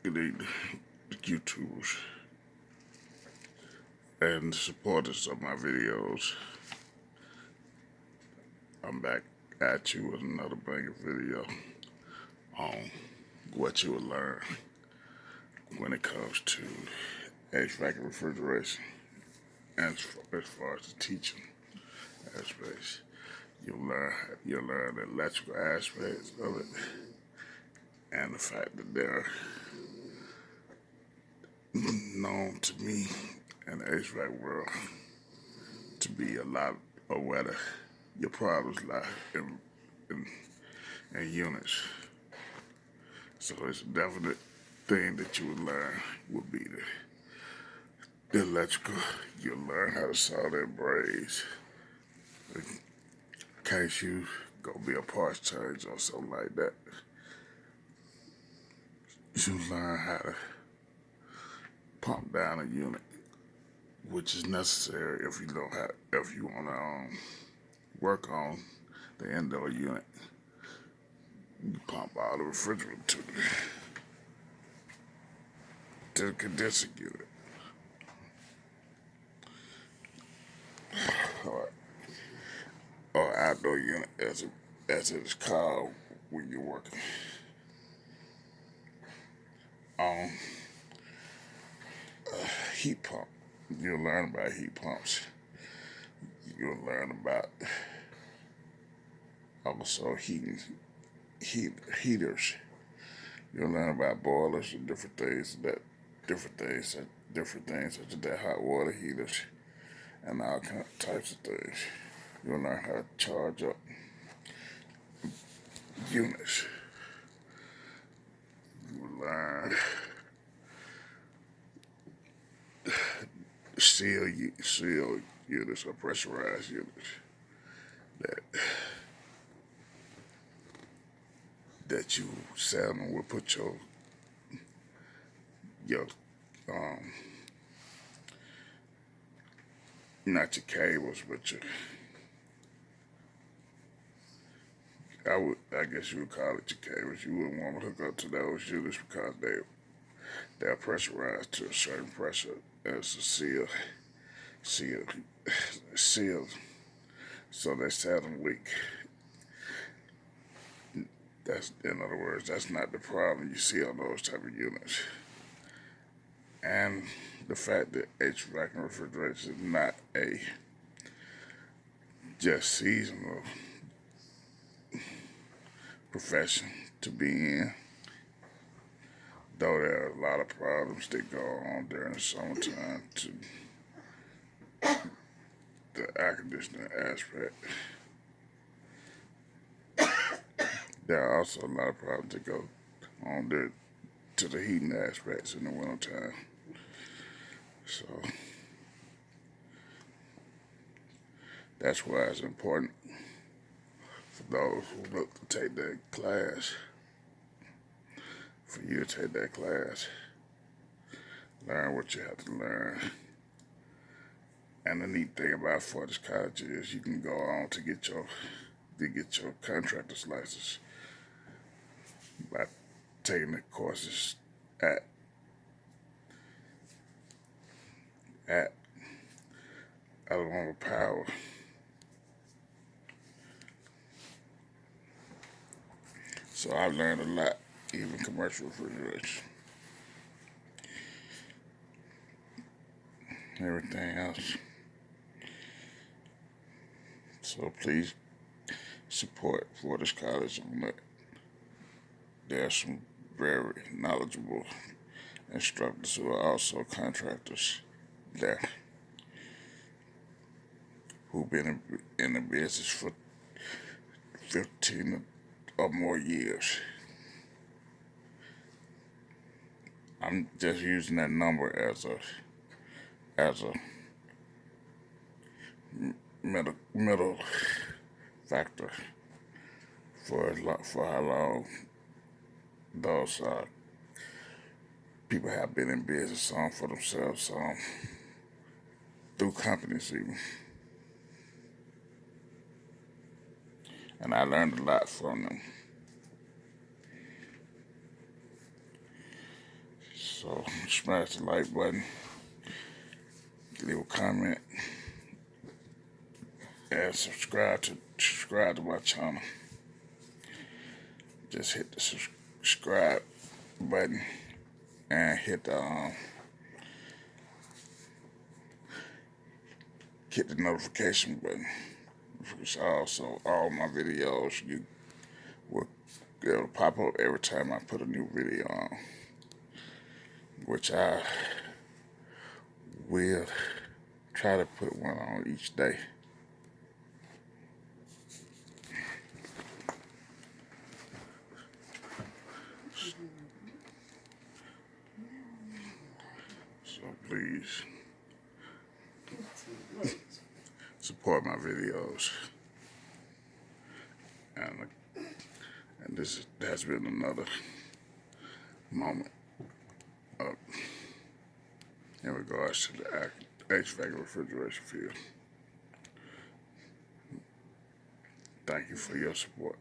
the YouTubers and the supporters of my videos. I'm back at you with another banger video on what you will learn when it comes to HVAC and refrigeration. And as far as the teaching aspects, you'll learn the electrical aspects of it, and the fact that they're known to me in the HVAC world to be a lot of where your problems lie in units. So it's a definite thing that you would learn would be the electrical. You'll learn how to solder and braze. In case you go be a parts change or something like that, you learn how to pump down a unit, which is necessary if you want to work on the indoor unit. You pump all the refrigerant to the condensing unit. Or outdoor unit, as it is called when you're working on a heat pump. You'll learn about heat pumps. You'll learn about also heaters. You'll learn about boilers and different things such as that hot water heaters and all types of things. You'll learn how to charge up units. You'll learn seal units or pressurized units that you seldom will put your not your cables, but I guess you would call it your cables. You wouldn't want to hook up to those units because they're pressurized to a certain pressure, and it's a sealed, so they seldom leak. In other words, that's not the problem you see on those type of units. And the fact that HVAC and refrigeration is not a just seasonal profession to be in, though there are a lot of problems that go on during the summertime to the air conditioning aspect. There are also a lot of problems that go on there to the heating aspects in the wintertime. So that's why it's important for those who look to take that class, for you to take that class, learn what you have to learn. And the neat thing about Fortis College is you can go on to get your contractor's license by taking the courses at Alabama Power. So I learned a lot, even commercial refrigeration. Everything else. So please support Fortis College on that. There are some very knowledgeable instructors who are also contractors there, who've been in the business for 15 or more years. I'm just using that number as a middle factor for how long those people have been in business, some for themselves, some through companies even. And I learned a lot from them. So smash the like button, leave a comment, and subscribe to my channel. Just hit the subscribe button and hit the notification button. Also, all my videos you will it'll pop up every time I put a new video on, which I will try to put one on each day. So please support my videos. And this has been another moment in regards to the HVAC refrigeration field. Thank you for your support.